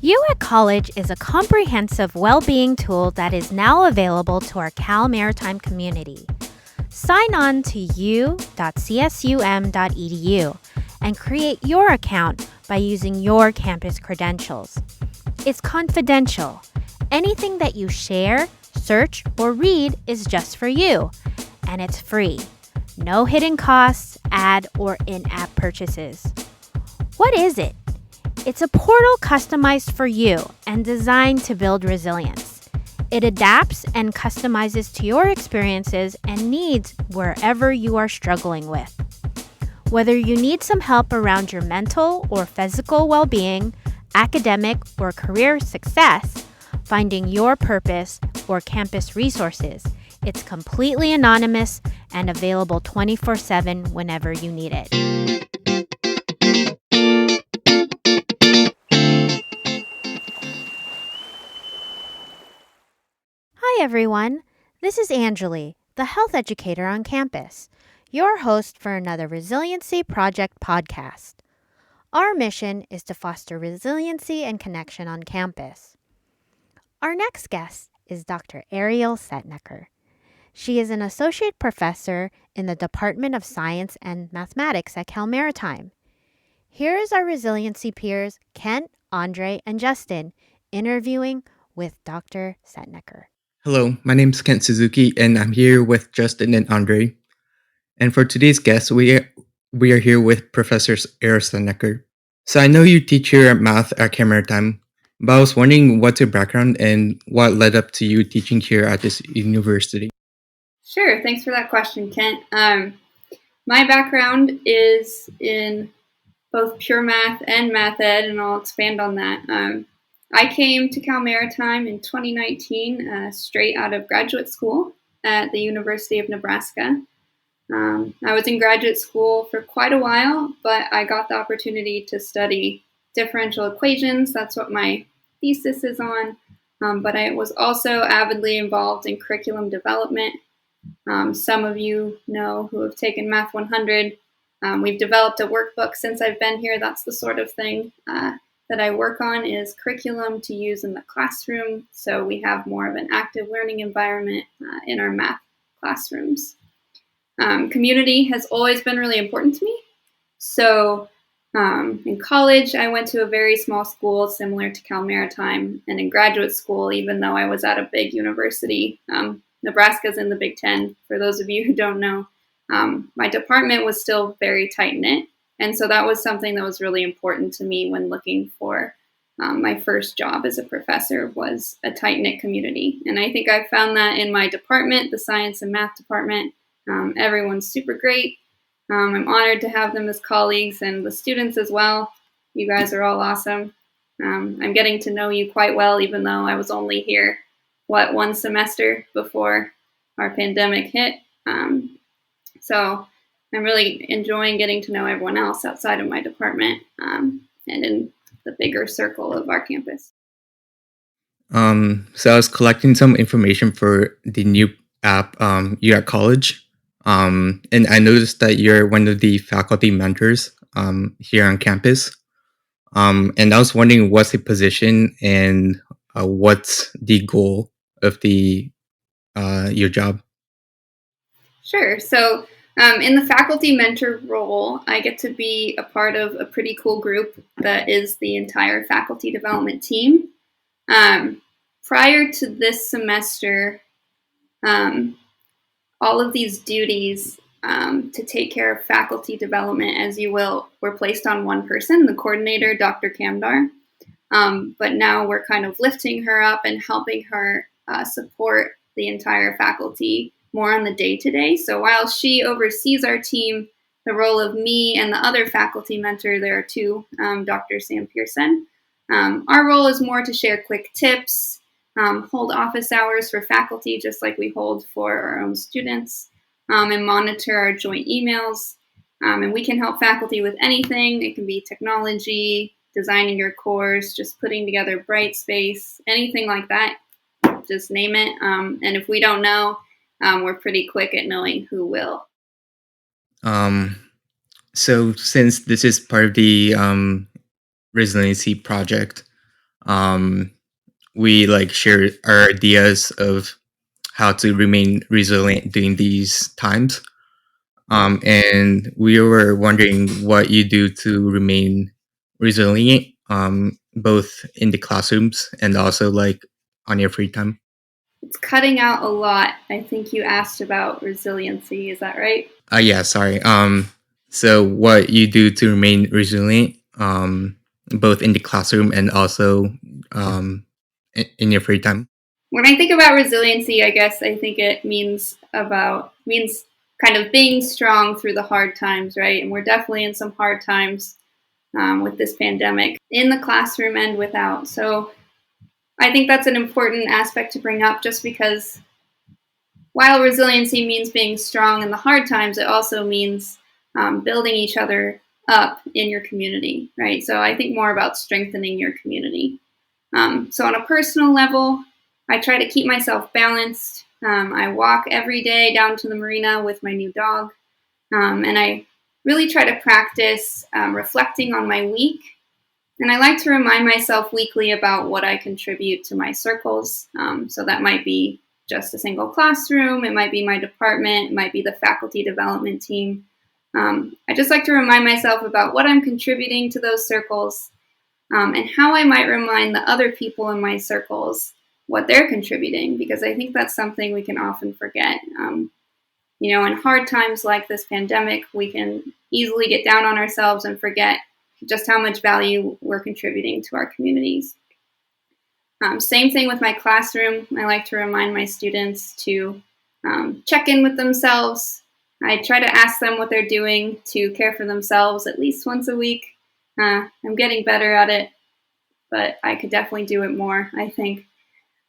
You at College is a comprehensive well-being tool that is now available to our Cal Maritime community. Sign on to u.csum.edu and create your account by using your campus credentials. It's confidential. Anything that you share, search, or read is just for you, and it's free. No hidden costs, ad, or in-app purchases. What is it? It's a portal customized for you and designed to build resilience. It adapts and customizes to your experiences and needs wherever you are struggling with. Whether you need some help around your mental or physical well-being, academic or career success, finding your purpose, or campus resources, it's completely anonymous and available 24/7 whenever you need it. Hi everyone, this is Angeli, the health educator on campus, your host for another Resiliency Project podcast. Our mission is to foster resiliency and connection on campus. Our next guest is Dr. Ariel Setniker. She is an associate professor in the Department of Science and Mathematics at Cal Maritime. Here is our Resiliency peers, Kent, Andre, and Justin, interviewing with Dr. Setniker. Hello, my name is Kent Suzuki, and I'm here with Justin and Andre. And for today's guest, we are here with Professor Ariel Setniker. So I know you teach here at Math at Cal Maritime, but I was wondering what's your background and what led up to you teaching here at this university. Sure, thanks for that question, Kent. My background is in both pure math and math ed, and I'll expand on that. I came to Cal Maritime in 2019, straight out of graduate school at the University of Nebraska. I was in graduate school for quite a while, but I got the opportunity to study differential equations. That's what my thesis is on. But I was also avidly involved in curriculum development. Some of you know who have taken Math 100. We've developed a workbook since I've been here. That's the sort of thing that I work on, is curriculum to use in the classroom. So we have more of an active learning environment in our math classrooms. Community has always been really important to me. So in college, I went to a very small school similar to Cal Maritime. And in graduate school, even though I was at a big university, Nebraska's in the Big Ten, for those of you who don't know, my department was still very tight-knit. And so that was something that was really important to me when looking for my first job as a professor, was a tight-knit community. And I think I found that in my department, the science and math department. Everyone's super great. I'm honored to have them as colleagues, and the students as well. You guys are all awesome. I'm getting to know you quite well, even though I was only here, one semester before our pandemic hit. So I'm really enjoying getting to know everyone else outside of my department and in the bigger circle of our campus. So I was collecting some information for the new app, You at College. And I noticed that you're one of the faculty mentors here on campus. And I was wondering what's the position and what's the goal of your job? Sure. So in the faculty mentor role, I get to be a part of a pretty cool group that is the entire faculty development team. Prior to this semester, all of these duties to take care of faculty development, as you will, were placed on one person, the coordinator, Dr. Kamdar. But now we're kind of lifting her up and helping her support the entire faculty more on the day-to-day. So while she oversees our team, the role of me and the other faculty mentor, there are two, Dr. Sam Pearson. Our role is more to share quick tips, hold office hours for faculty, just like we hold for our own students, and monitor our joint emails. And we can help faculty with anything. It can be technology, designing your course, just putting together Brightspace, anything like that. Just name it. And if we don't know, we're pretty quick at knowing who will. So since this is part of the Resiliency Project. We like share our ideas of how to remain resilient during these times. And we were wondering what you do to remain resilient, both in the classrooms and also like on your free time. It's cutting out a lot. I think you asked about resiliency. Is that right? Yeah, sorry. So what you do to remain resilient, both in the classroom and also um, in your free time. When I think about resiliency, I guess I think it means kind of being strong through the hard times, right? And we're definitely in some hard times with this pandemic in the classroom and without. So I think that's an important aspect to bring up, just because while resiliency means being strong in the hard times, it also means building each other up in your community, right? So I think more about strengthening your community. So on a personal level, I try to keep myself balanced. I walk every day down to the marina with my new dog, and I really try to practice reflecting on my week. And I like to remind myself weekly about what I contribute to my circles. So that might be just a single classroom, it might be my department, it might be the faculty development team. I just like to remind myself about what I'm contributing to those circles, and how I might remind the other people in my circles what they're contributing, because I think that's something we can often forget. In hard times like this pandemic, we can easily get down on ourselves and forget just how much value we're contributing to our communities. Same thing with my classroom. I like to remind my students to check in with themselves. I try to ask them what they're doing to care for themselves at least once a week. I'm getting better at it, but I could definitely do it more, I think.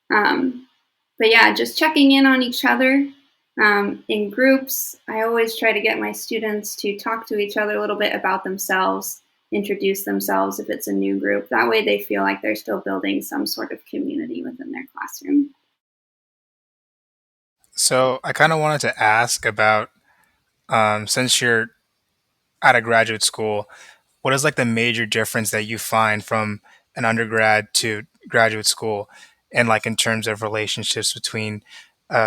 But yeah, just checking in on each other in groups. I always try to get my students to talk to each other a little bit about themselves, introduce themselves if it's a new group. That way they feel like they're still building some sort of community within their classroom. So I kind of wanted to ask about, since you're at a graduate school, what is like the major difference that you find from an undergrad to graduate school, and like in terms of relationships between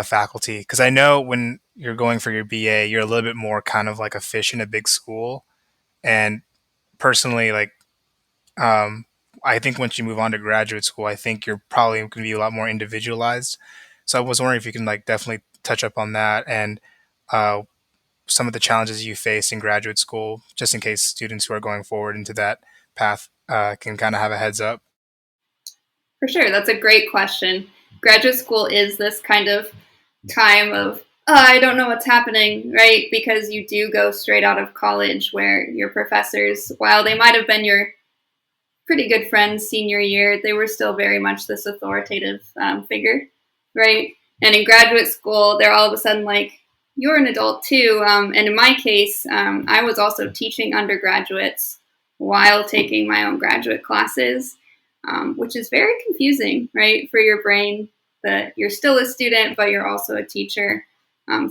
faculty? Because I know when you're going for your BA, you're a little bit more kind of like a fish in a big school. And personally, like, um, I think once you move on to graduate school, I think you're probably going to be a lot more individualized. So I was wondering if you can like definitely touch up on that, and uh, some of the challenges you face in graduate school, just in case students who are going forward into that path can kind of have a heads up. For sure, that's a great question. Graduate school is this kind of time of, oh, I don't know what's happening, right? Because you do go straight out of college where your professors, while they might have been your pretty good friends senior year, they were still very much this authoritative figure, right? And in graduate school, they're all of a sudden like, you're an adult too. And in my case, I was also teaching undergraduates while taking my own graduate classes, which is very confusing, right, for your brain, that you're still a student, but you're also a teacher.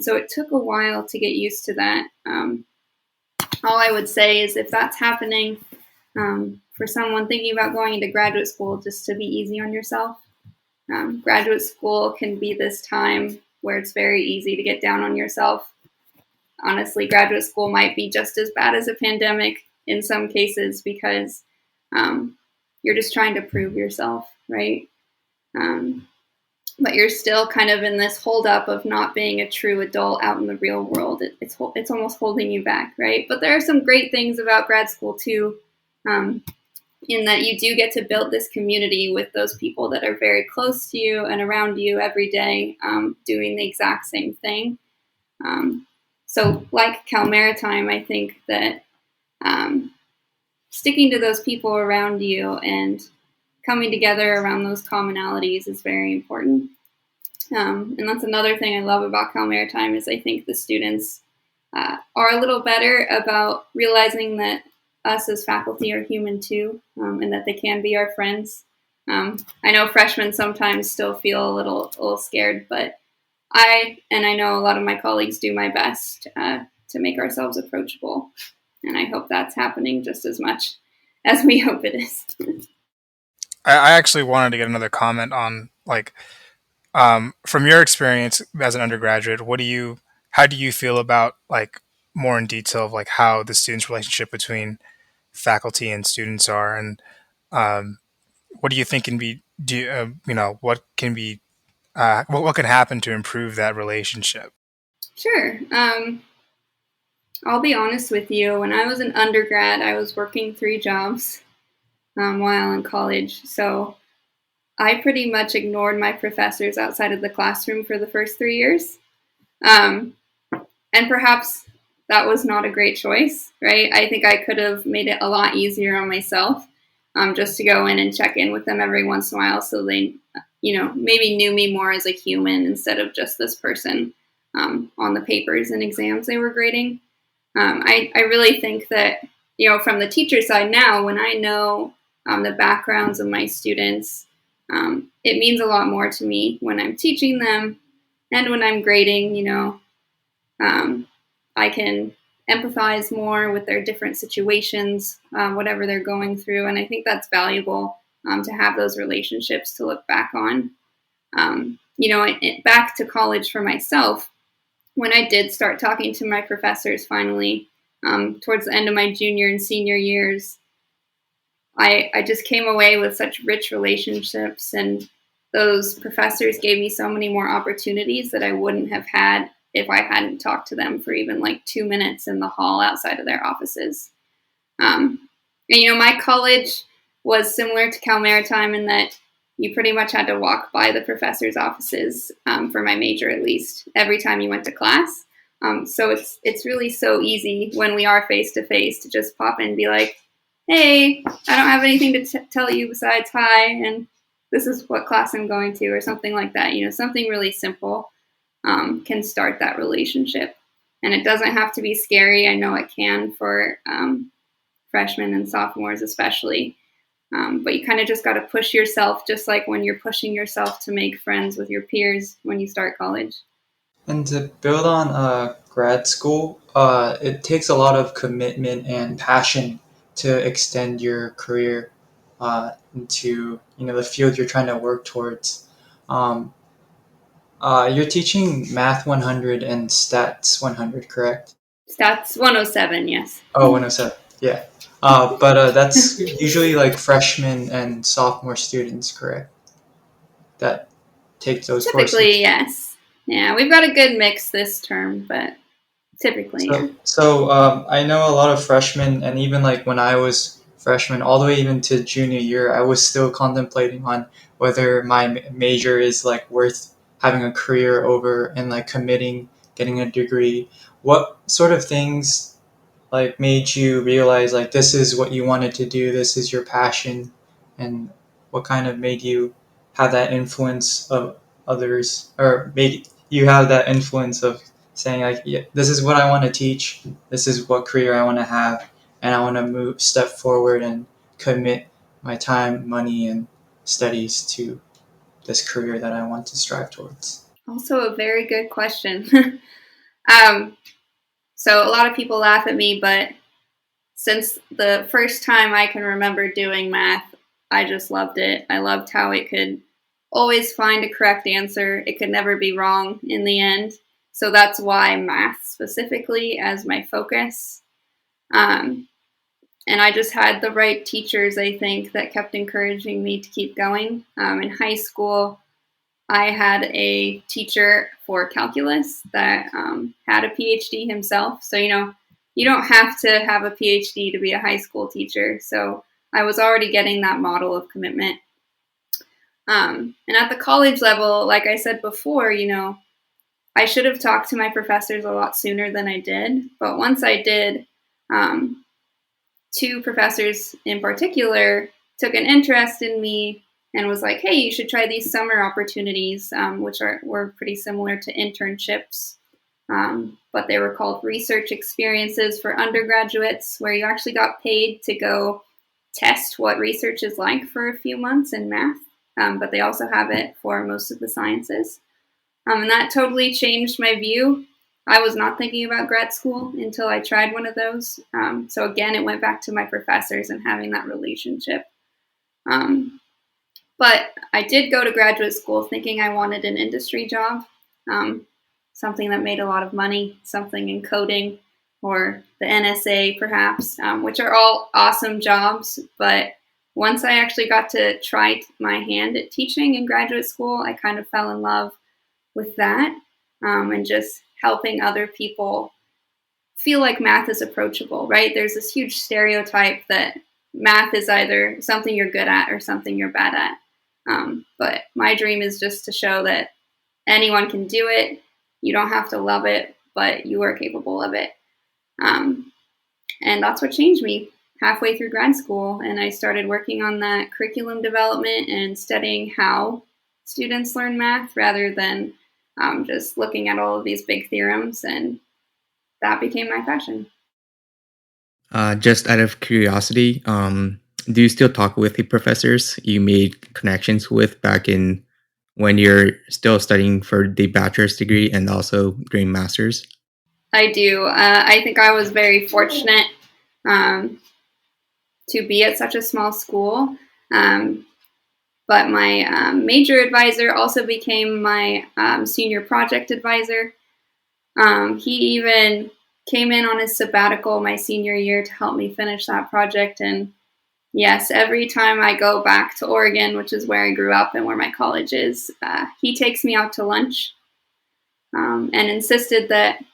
So it took a while to get used to that. All I would say is if that's happening, for someone thinking about going into graduate school, just to be easy on yourself. Graduate school can be this time where it's very easy to get down on yourself. Honestly, graduate school might be just as bad as a pandemic in some cases, because you're just trying to prove yourself, right? But you're still kind of in this holdup of not being a true adult out in the real world. It's almost holding you back, right? But there are some great things about grad school too, in that you do get to build this community with those people that are very close to you and around you every day, doing the exact same thing. So like Cal Maritime, I think that sticking to those people around you and coming together around those commonalities is very important. And that's another thing I love about Cal Maritime, is I think the students are a little better about realizing that us as faculty are human too, and that they can be our friends. I know freshmen sometimes still feel a little scared, but I know a lot of my colleagues do my best to make ourselves approachable, and I hope that's happening just as much. as we hope it is. I actually wanted to get another comment on from your experience as an undergraduate. How do you feel about more in detail of how the students' relationship between faculty and students are, and um, what do you think can be what can be what can happen to improve that relationship? Sure. I'll be honest with you. When I was an undergrad, I was working 3 jobs while in college. So I pretty much ignored my professors outside of the classroom for the first 3 years. Um, and perhaps that was not a great choice, right? I think I could have made it a lot easier on myself, just to go in and check in with them every once in a while so they, maybe knew me more as a human instead of just this person on the papers and exams they were grading. I really think that, from the teacher side now, when I know the backgrounds of my students, it means a lot more to me when I'm teaching them and when I'm grading. I can empathize more with their different situations, whatever they're going through. And I think that's valuable to have those relationships to look back on. Back to college for myself, when I did start talking to my professors finally, towards the end of my junior and senior years, I just came away with such rich relationships, and those professors gave me so many more opportunities that I wouldn't have had if I hadn't talked to them for even 2 minutes in the hall outside of their offices. And my college was similar to Cal Maritime in that you pretty much had to walk by the professor's offices, for my major at least, every time you went to class. So it's really so easy when we are face to face to just pop in and be like, hey, I don't have anything to tell you besides hi, and this is what class I'm going to, or something like that. Something really simple can start that relationship. And it doesn't have to be scary. I know it can for freshmen and sophomores especially. But you kind of just got to push yourself, just like when you're pushing yourself to make friends with your peers when you start college. And to build on grad school, it takes a lot of commitment and passion to extend your career into the field you're trying to work towards. Um, you're teaching Math 100 and Stats 100, correct? Stats 107, yes. Oh, 107, yeah. But that's usually freshmen and sophomore students, correct? That take those courses. Typically, yes. Yeah, we've got a good mix this term, but typically, yeah. So I know a lot of freshmen, and even when I was freshman, all the way even to junior year, I was still contemplating on whether my major is worth having a career over and committing, getting a degree. What sort of things made you realize this is what you wanted to do, this is your passion, and what kind of made you have that influence of others, or made you have that influence of saying yeah, this is what I want to teach, this is what career I want to have, and I want to step forward and commit my time, money, and studies to this career that I want to strive towards? Also a very good question. So a lot of people laugh at me, but since the first time I can remember doing math, I just loved it. I loved how it could always find a correct answer. It could never be wrong in the end. So that's why math specifically as my focus. And I just had the right teachers, I think, that kept encouraging me to keep going. In high school, I had a teacher for calculus that had a PhD himself. So, you don't have to have a PhD to be a high school teacher. So I was already getting that model of commitment. And at the college level, like I said before, I should have talked to my professors a lot sooner than I did. But once I did, 2 professors in particular took an interest in me and was like, hey, you should try these summer opportunities, which were pretty similar to internships. But they were called research experiences for undergraduates, where you actually got paid to go test what research is like for a few months in math. But they also have it for most of the sciences. And that totally changed my view. I was not thinking about grad school until I tried one of those. So again, it went back to my professors and having that relationship. But I did go to graduate school thinking I wanted an industry job, something that made a lot of money, something in coding or the NSA perhaps, which are all awesome jobs. But once I actually got to try my hand at teaching in graduate school, I kind of fell in love with that, and just helping other people feel like math is approachable, right? There's this huge stereotype that math is either something you're good at or something you're bad at. But my dream is just to show that anyone can do it. You don't have to love it, but you are capable of it. And that's what changed me halfway through grad school. And I started working on that curriculum development and studying how students learn math rather than just looking at all of these big theorems. And that became my passion. Just out of curiosity, do you still talk with the professors you made connections with back in when you're still studying for the bachelor's degree and also during master's? I do. I think I was very fortunate to be at such a small school. But my major advisor also became my senior project advisor. He even came in on his sabbatical my senior year to help me finish that project. And yes, every time I go back to Oregon, which is where I grew up and where my college is, he takes me out to lunch and insisted that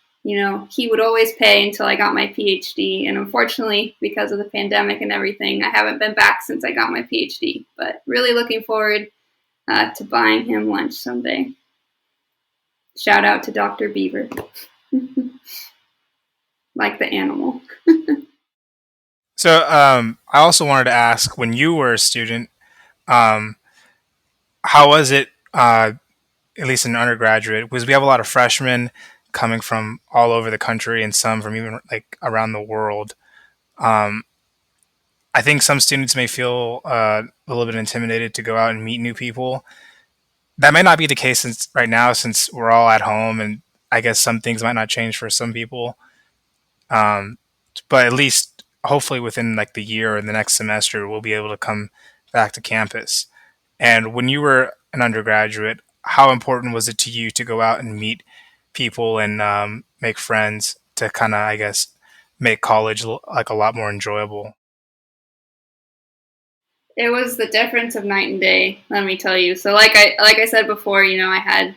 he would always pay until I got my PhD. And unfortunately, because of the pandemic and everything, I haven't been back since I got my PhD. But really looking forward to buying him lunch someday. Shout out to Dr. Beaver. Like the animal. So I also wanted to ask, when you were a student, how was it, at least in undergraduate? Because we have a lot of freshmen coming from all over the country and some from even like around the world. Um, I think some students may feel a little bit intimidated to go out and meet new people. That may not be the case since right now, since we're all at home, and I guess some things might not change for some people. Um, but at least, hopefully, within like the year or the next semester, we'll be able to come back to campus. And when you were an undergraduate, how important was it to you to go out and meet people and make friends to kind of, I guess, make college like a lot more enjoyable? It was the difference of night and day, let me tell you. So like I said before, I had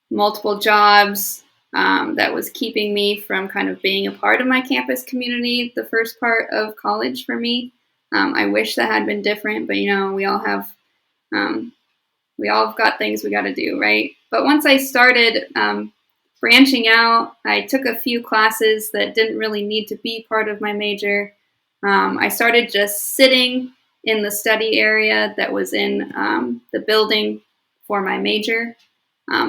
multiple jobs that was keeping me from kind of being a part of my campus community the first part of college for me. I wish that had been different, but we all have got things we got to do, right? But once I started branching out, I took a few classes that didn't really need to be part of my major. I started just sitting in the study area that was in the building for my major.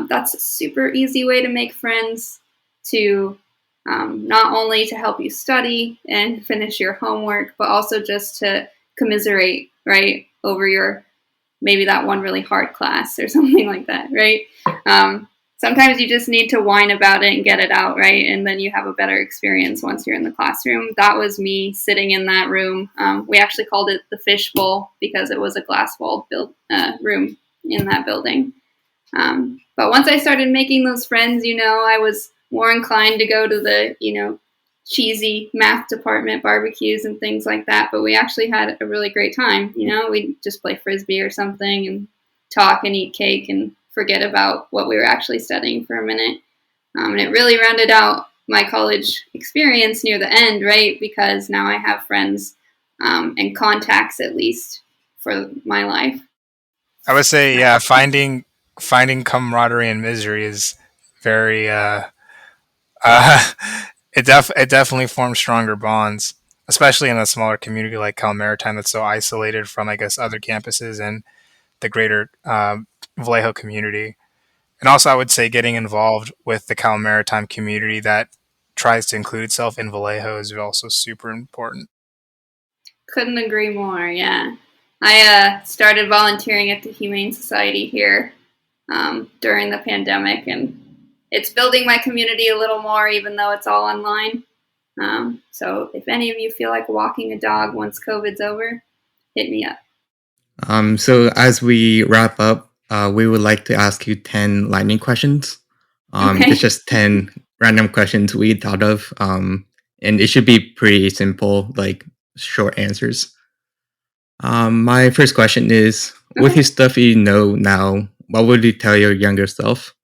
That's a super easy way to make friends, to not only to help you study and finish your homework, but also just to commiserate, right, over your maybe that one really hard class or something like that, right? Sometimes you just need to whine about it and get it out, right? And then you have a better experience once you're in the classroom. That was me sitting in that room. We actually called it the fishbowl because it was a glass-walled room in that building. But once I started making those friends, I was more inclined to go to the, cheesy math department barbecues and things like that. But we actually had a really great time. We'd just play Frisbee or something and talk and eat cake and forget about what we were actually studying for a minute. And it really rounded out my college experience near the end, right? Because now I have friends and contacts, at least, for my life. I would say, yeah, finding camaraderie in misery is very uh, it definitely forms stronger bonds, especially in a smaller community like Cal Maritime that's so isolated from, I guess, other campuses and the greater Vallejo community. And also, I would say getting involved with the Cal Maritime community that tries to include itself in Vallejo is also super important. Couldn't agree more, yeah. I started volunteering at the Humane Society here during the pandemic, and it's building my community a little more, even though it's all online. So if any of you feel like walking a dog once COVID's over, hit me up. So as we wrap up, we would like to ask you 10 lightning questions. Okay. It's just 10 random questions we thought of. And it should be pretty simple, like short answers. My first question is, with Okay. the stuff you know now, what would you tell your younger self?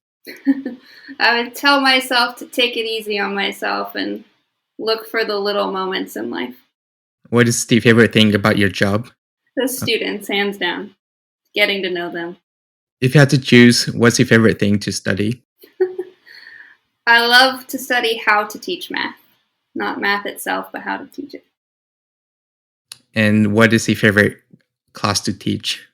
I would tell myself to take it easy on myself and look for the little moments in life. What is the favorite thing about your job? The students, hands down, getting to know them. If you had to choose, what's your favorite thing to study? I love to study how to teach math. Not math itself, but how to teach it. And what is your favorite class to teach?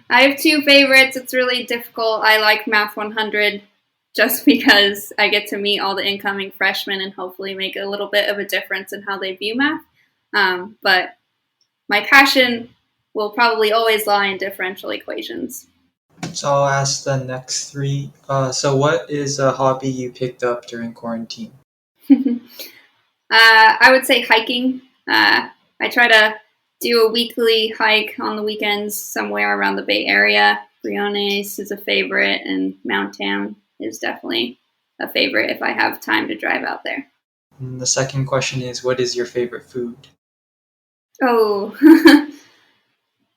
I have two favorites. It's really difficult. I like Math 100 just because I get to meet all the incoming freshmen and hopefully make a little bit of a difference in how they view math. But my passion will probably always lie in differential equations. So I'll ask the next three. So what is a hobby you picked up during quarantine? I would say hiking. I try to do a weekly hike on the weekends somewhere around the Bay Area. Briones is a favorite, and Mount Tam is definitely a favorite if I have time to drive out there. And the second question is, what is your favorite food? Oh,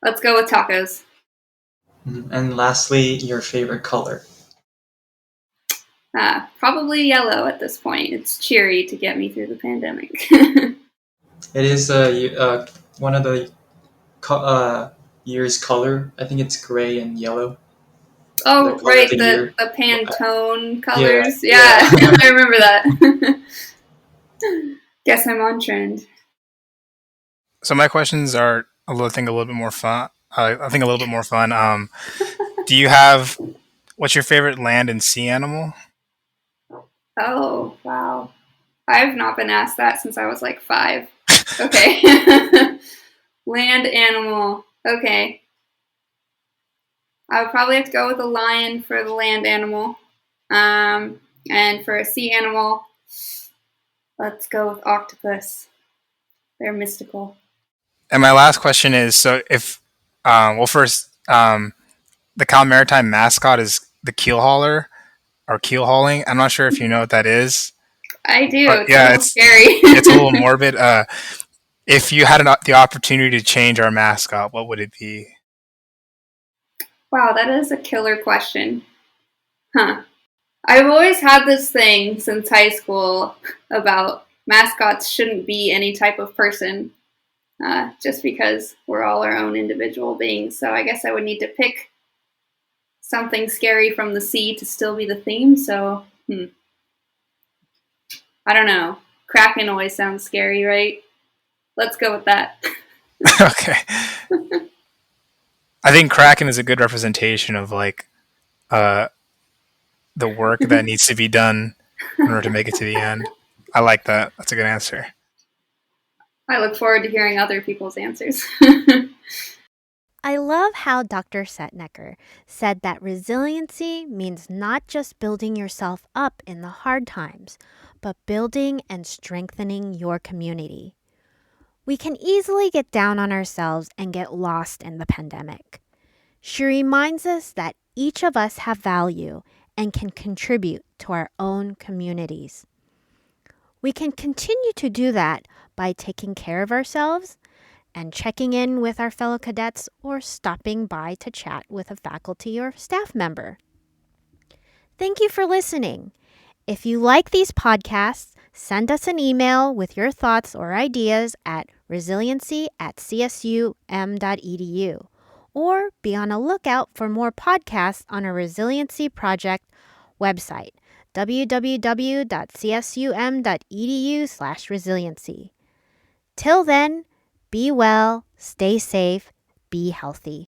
let's go with tacos. And lastly, your favorite color. Probably yellow at this point. It's cheery to get me through the pandemic. It is one of the year's color. I think it's gray and yellow. Oh, The color right, of the year. the Pantone Yeah, colors. yeah. Yeah, I remember that. Guess I'm on trend. So my questions are a little bit more fun. I think a little bit more fun. Do you have what's your favorite land and sea animal? Oh, wow. I've not been asked that since I was like 5. Okay. Land animal. Okay. I would probably have to go with a lion for the land animal. And for a sea animal, let's go with octopus. They're mystical. And my last question is: so if, first, the Cal Maritime mascot is the keel hauler or keel hauling. I'm not sure if you know what that is. I do. But It's a yeah, little scary. it's a little morbid. If you had the opportunity to change our mascot, what would it be? Wow, that is a killer question. Huh. I've always had this thing since high school about mascots shouldn't be any type of person, just because we're all our own individual beings. So I guess I would need to pick something scary from the sea to still be the theme. So, I don't know. Kraken always sounds scary, right? Let's go with that. Okay. I think Kraken is a good representation of uh, the work that needs to be done in order to make it to the end. I like that. That's a good answer. I look forward to hearing other people's answers. I love how Dr. Setniker said that resiliency means not just building yourself up in the hard times, but building and strengthening your community. We can easily get down on ourselves and get lost in the pandemic. She reminds us that each of us have value and can contribute to our own communities. We can continue to do that by taking care of ourselves and checking in with our fellow cadets or stopping by to chat with a faculty or staff member. Thank you for listening. If you like these podcasts, send us an email with your thoughts or ideas at resiliency@csum.edu, or be on a lookout for more podcasts on our Resiliency Project website, www.csum.edu/resiliency. Till then, be well, stay safe, be healthy.